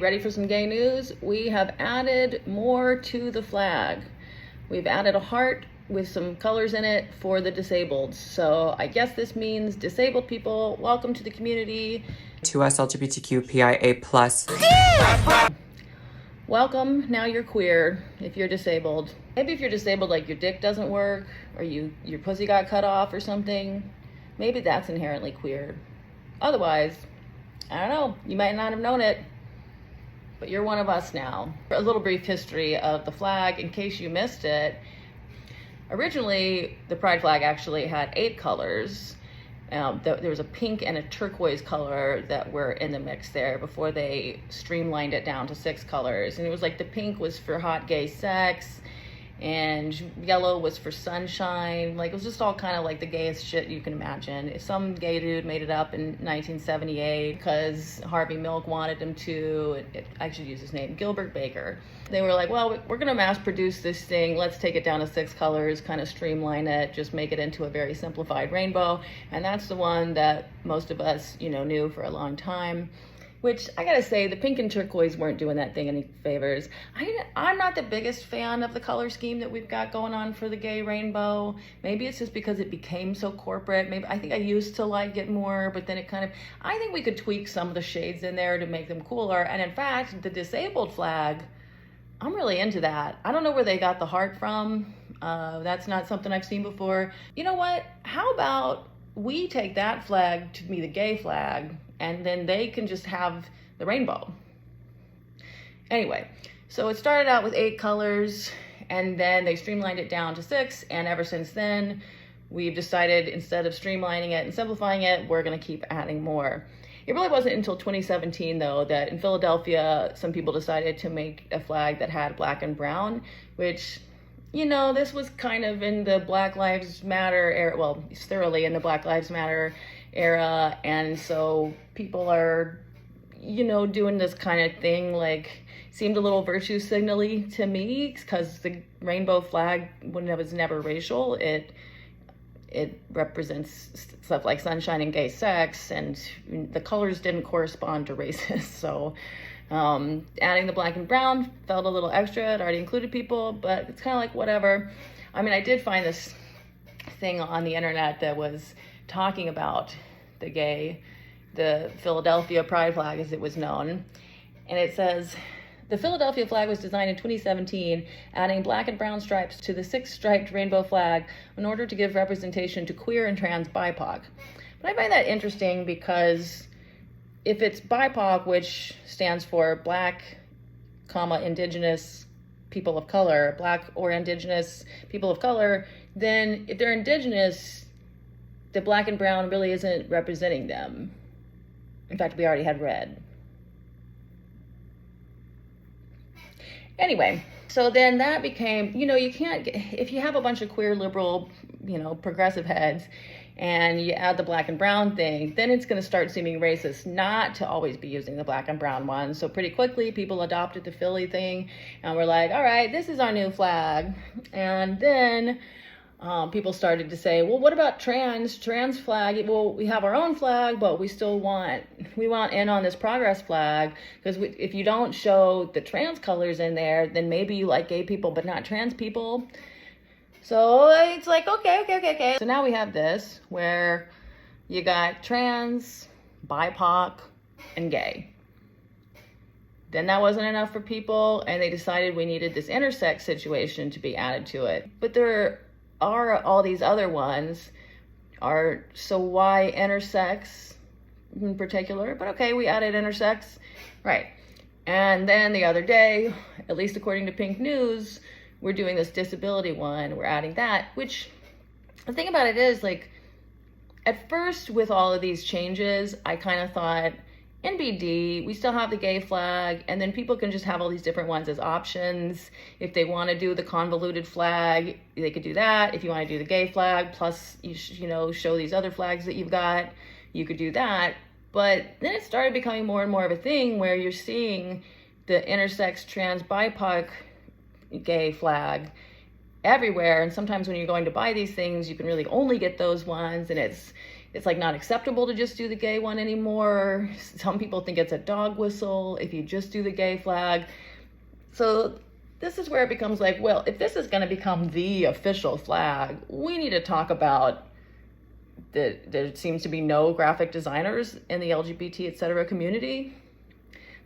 ready for some gay news? We have added more to the flag. We've added a heart with some colors in it for the disabled. So I guess this means disabled people, welcome to the community. To us LGBTQPIA+. Welcome, now you're queer if you're disabled. Maybe if you're disabled, like your dick doesn't work or your pussy got cut off or something, maybe that's inherently queer. Otherwise, I don't know, you might not have known it, but you're one of us now. A little brief history of the flag in case you missed it. Originally, the pride flag actually had 8 colors. There was a pink and a turquoise color that were in the mix there before they streamlined it down to 6 colors. And it was like the pink was for hot gay sex and yellow was for sunshine. Like it was just all kind of like the gayest shit you can imagine. Some gay dude made it up in 1978 because Harvey Milk wanted him to. I should use his name, Gilbert Baker. They were like, well, we're gonna mass produce this thing. Let's take it down to 6 colors, kind of streamline it, just make it into a very simplified rainbow. And that's the one that most of us, knew for a long time. Which I gotta say, the pink and turquoise weren't doing that thing any favors. I'm not the biggest fan of the color scheme that we've got going on for the gay rainbow. Maybe it's just because it became so corporate. Maybe I think I used to like it more, but then I think we could tweak some of the shades in there to make them cooler. And in fact, the disabled flag, I'm really into that. I don't know where they got the heart from. That's not something I've seen before. You know what? How about we take that flag to be the gay flag, and then they can just have the rainbow. Anyway, so it started out with 8 colors, and then they streamlined it down to 6, and ever since then, we've decided instead of streamlining it and simplifying it, we're gonna keep adding more. It really wasn't until 2017, though, that in Philadelphia, some people decided to make a flag that had black and brown, which, this was kind of in the Black Lives Matter era, well, it's thoroughly in the Black Lives Matter era, and so people are, doing this kind of thing, like, seemed a little virtue signally to me, because the rainbow flag, when it was never racial, it represents stuff like sunshine and gay sex, and the colors didn't correspond to races. So adding the black and brown felt a little extra. It already included people, but it's kind of like whatever. I mean, I did find this thing on the internet that was talking about the Philadelphia pride flag, as it was known. And it says, the Philadelphia flag was designed in 2017, adding black and brown stripes to the 6-striped rainbow flag in order to give representation to queer and trans BIPOC. But I find that interesting because if it's BIPOC, which stands for Black, Indigenous people of color, Black or Indigenous people of color, then if they're Indigenous, the black and brown really isn't representing them. In fact, we already had red. Anyway, so then that became, you can't, if you have a bunch of queer, liberal, progressive heads, and you add the black and brown thing, then it's going to start seeming racist not to always be using the black and brown one. So pretty quickly, people adopted the Philly thing, and we're like, all right, this is our new flag. And then people started to say, well, what about trans flag? Well, we have our own flag, but we want in on this progress flag, because if you don't show the trans colors in there, then maybe you like gay people, but not trans people. So it's like, okay. So now we have this where you got trans, BIPOC, and gay. Then that wasn't enough for people, and they decided we needed this intersex situation to be added to it. But there are all these other ones. So why intersex in particular? But okay, we added intersex, right. And then the other day, at least according to Pink News, we're doing this disability one, we're adding that, which the thing about it is, like, at first with all of these changes, I kind of thought, NBD, we still have the gay flag, and then people can just have all these different ones as options. If they want to do the convoluted flag, they could do that. If you want to do the gay flag, plus, show these other flags that you've got, you could do that. But then it started becoming more and more of a thing where you're seeing the intersex, trans, BIPOC gay flag everywhere, and sometimes when you're going to buy these things, you can really only get those ones, and It's like not acceptable to just do the gay one anymore. Some people think it's a dog whistle if you just do the gay flag. So this is where it becomes like, well, if this is going to become the official flag, we need to talk about that there seems to be no graphic designers in the LGBT, etc. community.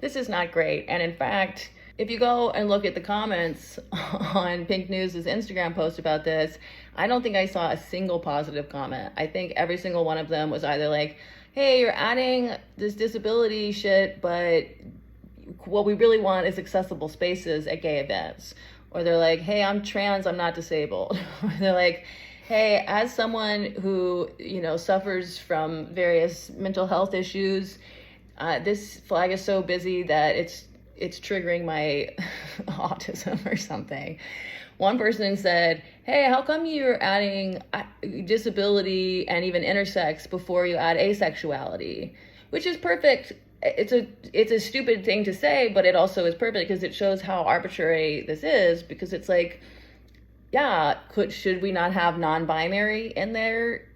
This is not great. And in fact, if you go and look at the comments on Pink News' Instagram post about this, I don't think I saw a single positive comment. I think every single one of them was either like, hey, you're adding this disability shit, but what we really want is accessible spaces at gay events. Or they're like, hey, I'm trans, I'm not disabled. Or they're like, hey, as someone who, suffers from various mental health issues, this flag is so busy that it's triggering my autism or something. One person said, hey, how come you're adding disability and even intersex before you add asexuality? Which is perfect. It's a stupid thing to say, but it also is perfect because it shows how arbitrary this is, because it's like, yeah, should we not have non-binary in there?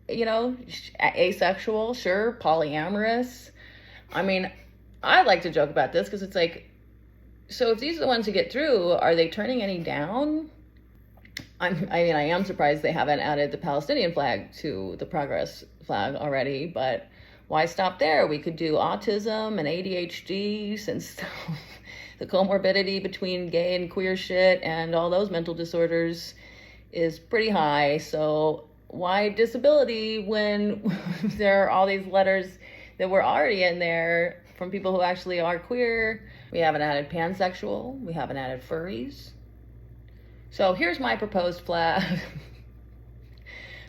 Asexual, sure, polyamorous. I mean, I like to joke about this because it's like, so if these are the ones who get through, are they turning any down? I am surprised they haven't added the Palestinian flag to the Progress flag already, but why stop there? We could do autism and ADHD, since the comorbidity between gay and queer shit and all those mental disorders is pretty high. So why disability when there are all these letters that were already in there from people who actually are queer? We haven't added pansexual. We haven't added furries. So here's my proposed flag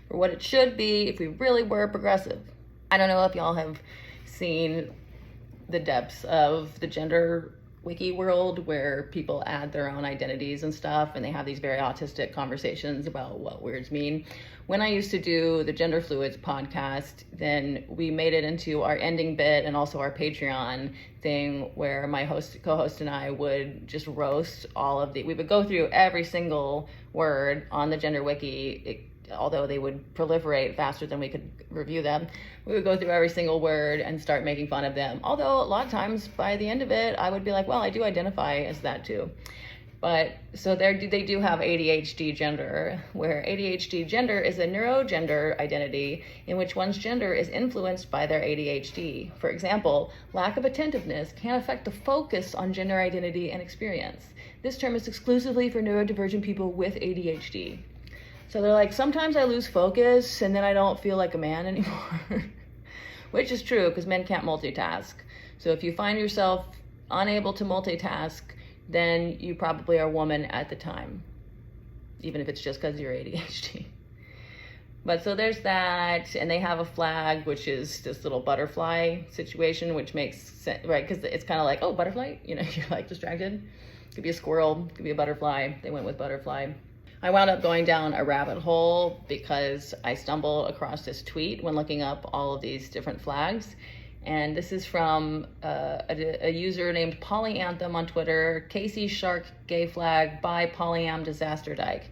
for what it should be if we really were progressive. I don't know if y'all have seen the depths of the gender wiki world, where people add their own identities and stuff, and they have these very autistic conversations about what words mean. When I used to do the Gender Fluids podcast, then we made it into our ending bit and also our Patreon thing, where my co-host and I would just roast we would go through every single word on the gender wiki. Although they would proliferate faster than we could review them, we would go through every single word and start making fun of them. Although a lot of times by the end of it, I would be like, well, I do identify as that too. But so they do have ADHD gender, where ADHD gender is a neurogender identity in which one's gender is influenced by their ADHD. For example, lack of attentiveness can affect the focus on gender identity and experience. This term is exclusively for neurodivergent people with ADHD. So they're like, sometimes I lose focus and then I don't feel like a man anymore, which is true because men can't multitask. So if you find yourself unable to multitask, then you probably are a woman at the time, even if it's just because you're ADHD. But so there's that, and they have a flag, which is this little butterfly situation, which makes sense, right? Because it's kind of like, oh, butterfly, you're like distracted. Could be a squirrel, could be a butterfly. They went with butterfly. I wound up going down a rabbit hole because I stumbled across this tweet when looking up all of these different flags. And this is from a user named Polyanthem on Twitter, Casey Shark Gay Flag by Polyam Disaster Dyke.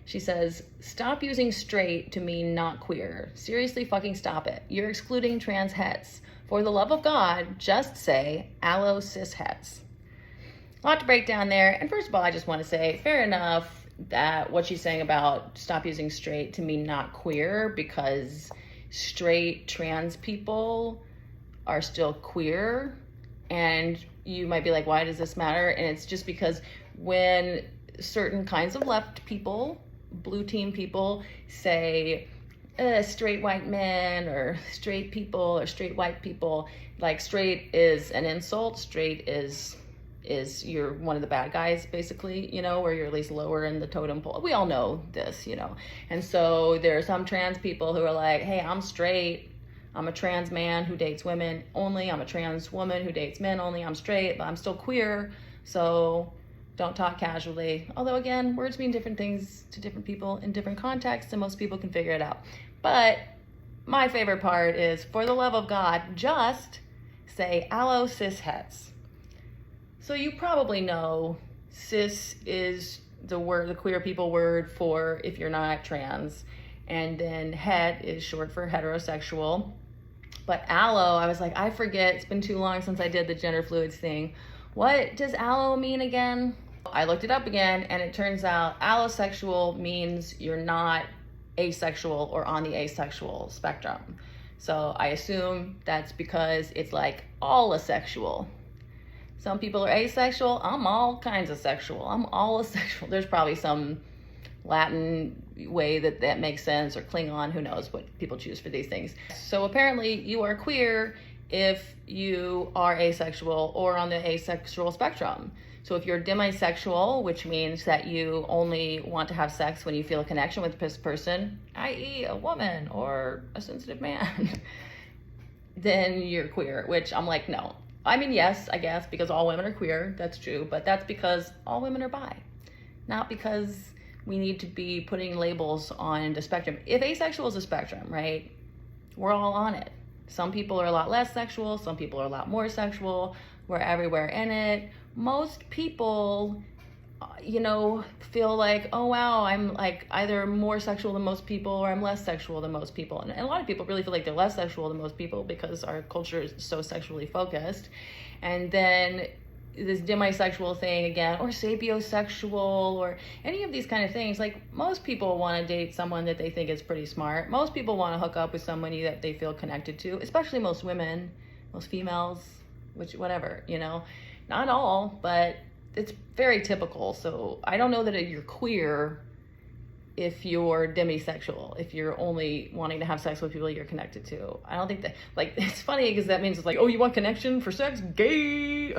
She says, stop using straight to mean not queer. Seriously fucking stop it. You're excluding trans hets. For the love of God, just say allo cis hets. A lot to break down there. And first of all, I just want to say, fair enough that what she's saying about stop using straight to mean not queer, because straight trans people are still queer. And you might be like, why does this matter? And it's just because when certain kinds of left people, blue team people, say straight white men or straight people or straight white people, like straight is an insult, straight is you're one of the bad guys, basically, or you're at least lower in the totem pole. We all know this, And so there are some trans people who are like, hey, I'm straight. I'm a trans man who dates women only. I'm a trans woman who dates men only. I'm straight, but I'm still queer. So don't talk casually. Although, again, words mean different things to different people in different contexts, and most people can figure it out. But my favorite part is, for the love of God, just say allo cis hets. So you probably know cis is the queer people word for if you're not trans. And then het is short for heterosexual. But allo, I was like, I forget, it's been too long since I did the gender fluids thing. What does allo mean again? I looked it up again, and it turns out allosexual means you're not asexual or on the asexual spectrum. So I assume that's because it's like all asexual. Some people are asexual. I'm all kinds of sexual. I'm all asexual. There's probably some Latin way that makes sense, or Klingon, who knows what people choose for these things. So apparently you are queer if you are asexual or on the asexual spectrum. So if you're demisexual, which means that you only want to have sex when you feel a connection with this person, i.e. a woman or a sensitive man, then you're queer, which I'm like, no. I mean, yes, I guess, because all women are queer, that's true, but that's because all women are bi, not because we need to be putting labels on the spectrum. If asexual is a spectrum, right, we're all on it. Some people are a lot less sexual, some people are a lot more sexual, we're everywhere in it. Most people, feel like, oh wow, I'm like either more sexual than most people or I'm less sexual than most people. And a lot of people really feel like they're less sexual than most people because our culture is so sexually focused. And then this demisexual thing again, or sapiosexual, or any of these kind of things, like most people want to date someone that they think is pretty smart. Most people want to hook up with somebody that they feel connected to, especially most women, most females, whatever, not all, but it's very typical. So I don't know that you're queer if you're demisexual, if you're only wanting to have sex with people you're connected to. I don't think that, like, it's funny because that means it's like, oh, you want connection for sex? Gay.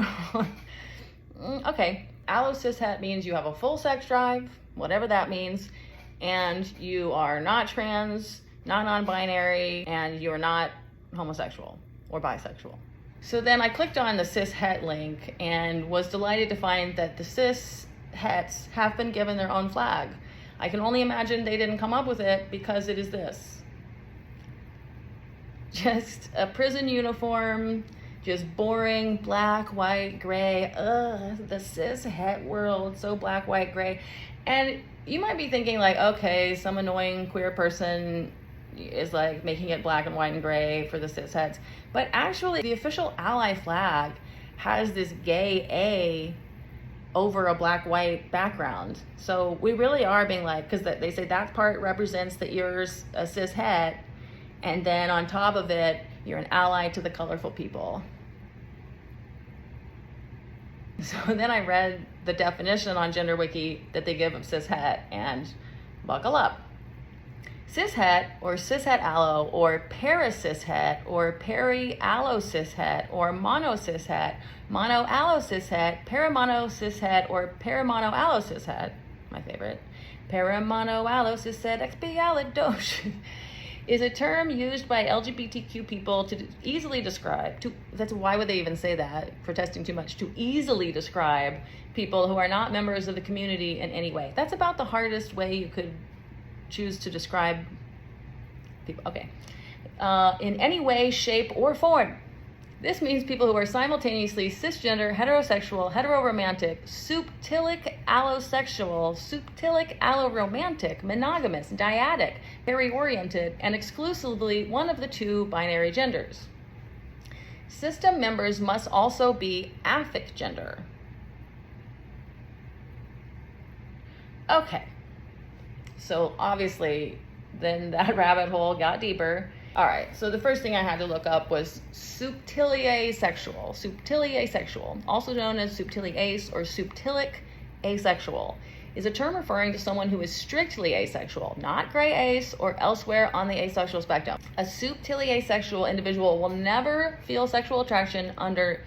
Okay. Allo cishet means you have a full sex drive, whatever that means, and you are not trans, not non-binary, and you're not homosexual or bisexual. So then I clicked on the cishet link and was delighted to find that the cishets have been given their own flag. I can only imagine they didn't come up with it because it is this. Just a prison uniform, just boring, black, white, gray. Ugh, the cishet world, so black, white, gray. And you might be thinking like, okay, some annoying queer person is like making it black and white and gray for the cishets. But actually, the official ally flag has this gay A over a black-white background. So we really are being like, because they say that part represents that you're a cishet, and then on top of it, you're an ally to the colorful people. So then I read the definition on Gender Wiki that they give of cishet, and buckle up. Cishet or cishet allo or paracishet or peri-allo-cishet or mono-cishet, mono-allo-cishet, paramono-cishet or paramono-allo-cishet, my favorite, paramono-allo-cishet expialidocious, is a term used by LGBTQ people to easily describe, that's why would they even say that, protesting too much, to easily describe people who are not members of the community in any way. That's about the hardest way you could choose to describe people. Okay. In any way, shape, or form. This means people who are simultaneously cisgender, heterosexual, heteroromantic, subtilic allosexual, subtilic alloromantic, monogamous, dyadic, peri-oriented, and exclusively one of the two binary genders. System members must also be affix gender. Okay. So obviously, then that rabbit hole got deeper. All right, so the first thing I had to look up was subtiliasexual. Subtiliasexual, also known as subtiliase or subtilic asexual, is a term referring to someone who is strictly asexual, not gray ace or elsewhere on the asexual spectrum. A subtiliasexual individual will never feel sexual attraction under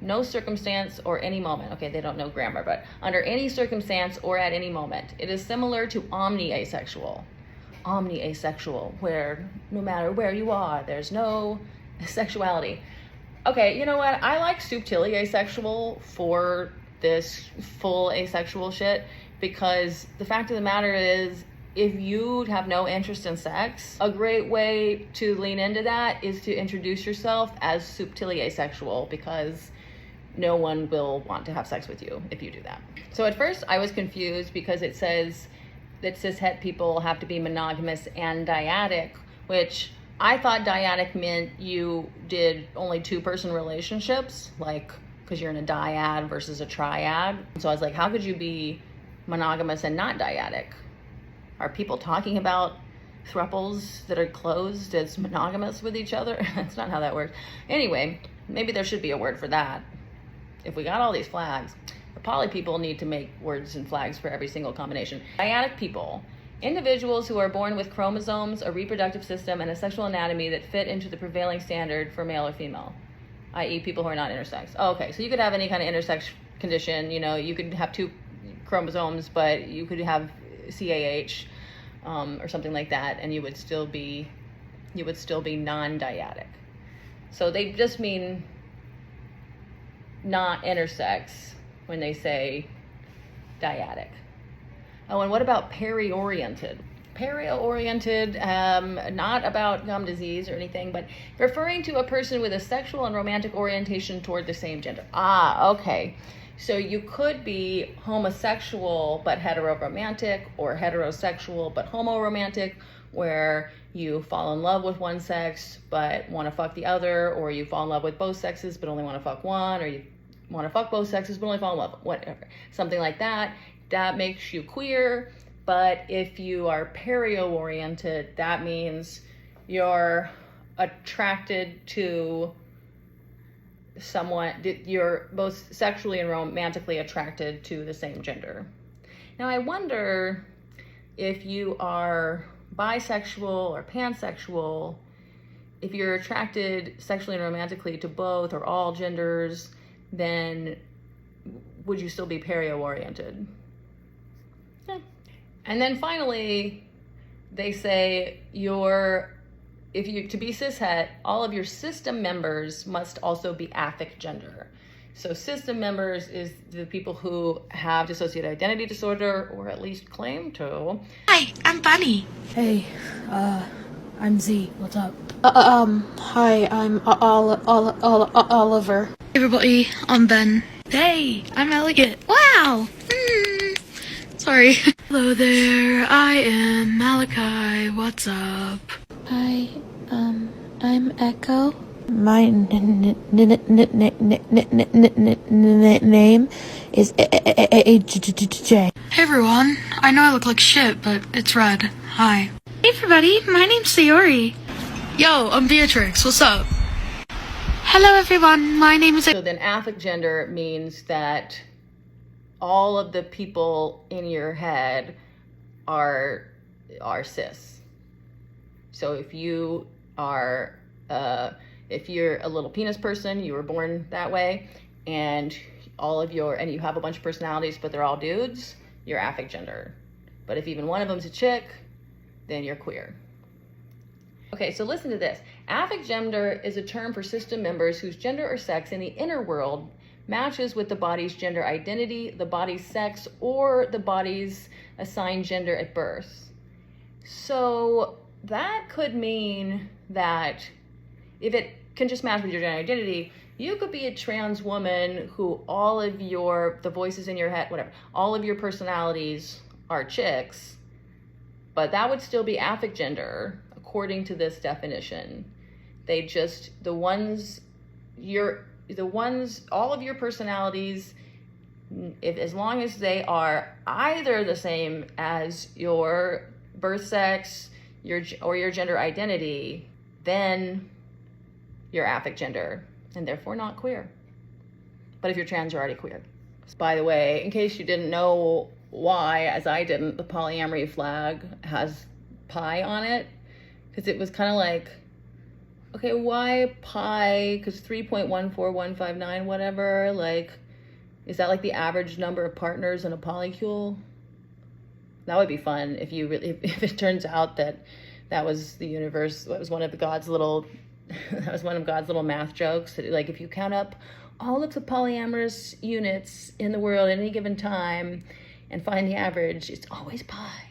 no circumstance or any moment. Okay, they don't know grammar, but under any circumstance or at any moment. It is similar to omni-asexual. Omni-asexual, where no matter where you are, there's no sexuality. Okay, you know what? I like subtiliasexual for this full asexual shit because the fact of the matter is, if you have no interest in sex, a great way to lean into that is to introduce yourself as subtiliasexual, because no one will want to have sex with you if you do that. So at first I was confused because it says that cis-het people have to be monogamous and dyadic, which I thought dyadic meant you did only two-person relationships, like, because you're in a dyad versus a triad. So I was like, how could you be monogamous and not dyadic? Are people talking about thruples that are closed as monogamous with each other? That's not how that works. Anyway, maybe there should be a word for that. If we got all these flags, the poly people need to make words and flags for every single combination. Dyadic people, individuals who are born with chromosomes, a reproductive system, and a sexual anatomy that fit into the prevailing standard for male or female, i.e. people who are not intersex. Oh, okay, so you could have any kind of intersex condition. You know, you could have two chromosomes, but you could have CAH or something like that, and you would still be non-dyadic. So they just mean not intersex when they say dyadic. Oh, and what about peri-oriented? Peri-oriented, not about gum disease or anything, but referring to a person with a sexual and romantic orientation toward the same gender. Ah, okay. So you could be homosexual but heteroromantic, or heterosexual but homoromantic, where you fall in love with one sex but want to fuck the other, or you fall in love with both sexes but only want to fuck one, or you want to fuck both sexes but only fall in love, whatever. Something like that. That makes you queer. But if you are perio-oriented, that means you're attracted to someone, you're both sexually and romantically attracted to the same gender. Now I wonder if you are bisexual or pansexual, if you're attracted sexually and romantically to both or all genders, then would you still be perio-oriented? Yeah. And then finally, they say to be cishet, all of your system members must also be affect gender. So system members is the people who have dissociative identity disorder, or at least claim to. Hi, I'm Bunny. Hey, I'm Z. What's up? Hi, I'm Oliver. Hey everybody, I'm Ben. Hey, I'm Elegant. Wow. Sorry. Hello there, I am Malachi. What's up? Hi, I'm Echo. My name is AJ. Hey everyone, I know I look like shit, but it's red. Hi. Hey everybody, my name's Sayori. Yo, I'm Beatrix. What's up? Hello everyone, my name is... So then affect gender means that all of the people in your head are cis. So if you are, if you're a little penis person, you were born that way, and you have a bunch of personalities, but they're all dudes, you're affect gender. But if even one of them's a chick, then you're queer. Okay, so listen to this. Affect gender is a term for system members whose gender or sex in the inner world matches with the body's gender identity, the body's sex, or the body's assigned gender at birth. So that could mean that if it can just match with your gender identity, you could be a trans woman who the voices in your head, whatever, all of your personalities are chicks, but that would still be affect gender according to this definition. They just, all of your personalities, as long as they are either the same as your birth sex, or your gender identity, then you're affect gender, and therefore not queer. But if you're trans, you're already queer. By the way, in case you didn't know why, as I didn't, the polyamory flag has pi on it, because it was kind of like, okay, why pi? Because 3.14159, whatever, like, is that like the average number of partners in a polycule? That would be fun if if it turns out that was the universe, that was one of God's little math jokes. That, like, if you count up all of the polyamorous units in the world at any given time and find the average, it's always pi.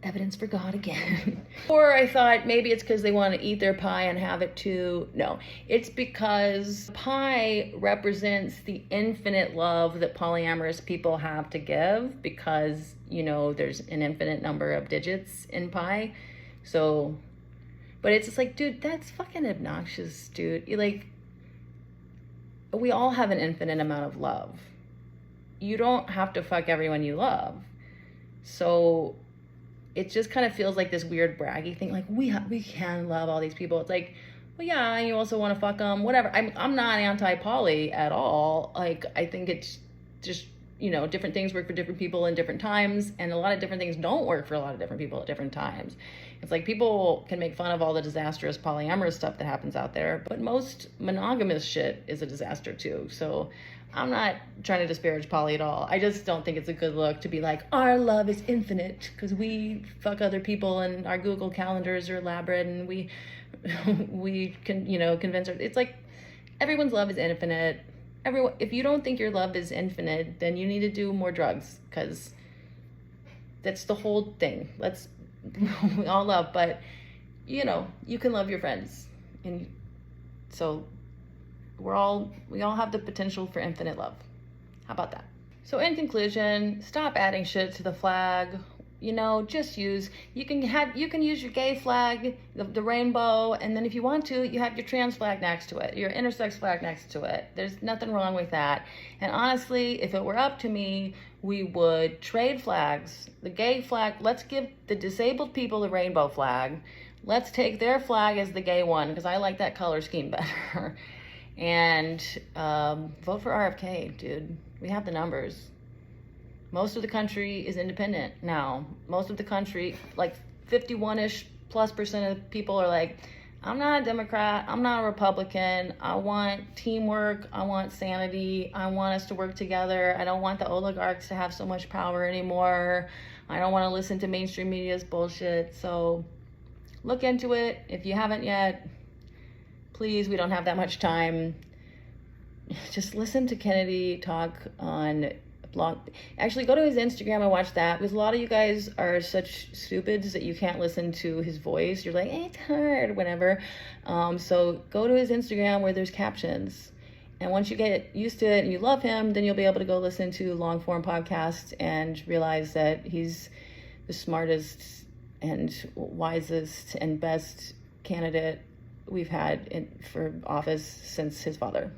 evidence for God again. Or I thought maybe it's because they want to eat their pie and have it too. No, it's because pie represents the infinite love that polyamorous people have to give, because, you know, there's an infinite number of digits in pi. So, but it's just like, dude, that's fucking obnoxious, dude. You like, we all have an infinite amount of love. You don't have to fuck everyone you love. So it just kind of feels like this weird braggy thing, like we can love all these people. It's like, well, yeah, and you also want to fuck them, whatever. I'm not anti-poly at all. Like, I think it's just, you know, different things work for different people in different times, and a lot of different things don't work for a lot of different people at different times. It's like people can make fun of all the disastrous polyamorous stuff that happens out there, but most monogamous shit is a disaster too. So I'm not trying to disparage poly at all. I just don't think it's a good look to be like, our love is infinite because we fuck other people and our Google calendars are elaborate and we can, you know, convince her. It's like, everyone's love is infinite. Everyone, if you don't think your love is infinite, then you need to do more drugs, because that's the whole thing. We all love, but you know, you can love your friends, and so we all have the potential for infinite love. How about that? So in conclusion, stop adding shit to the flag. You know, just you can use your gay flag, the rainbow, and then if you want to, you have your trans flag next to it, your intersex flag next to it. There's nothing wrong with that. And honestly, if it were up to me, we would trade flags. The gay flag, let's give the disabled people the rainbow flag. Let's take their flag as the gay one, because I like that color scheme better. And vote for RFK, dude. We have the numbers. Most of the country is independent now. Most of the country, like 51-ish plus % of people are like, I'm not a Democrat, I'm not a Republican, I want teamwork, I want sanity, I want us to work together, I don't want the oligarchs to have so much power anymore, I don't want to listen to mainstream media's bullshit. So look into it if you haven't yet. Please, we don't have that much time. Just listen to Kennedy talk on blog. Actually, go to his Instagram and watch that, because a lot of you guys are such stupids that you can't listen to his voice. You're like, it's hard, whatever. So go to his Instagram where there's captions. And once you get used to it and you love him, then you'll be able to go listen to long form podcasts and realize that he's the smartest and wisest and best candidate we've had for office since his father.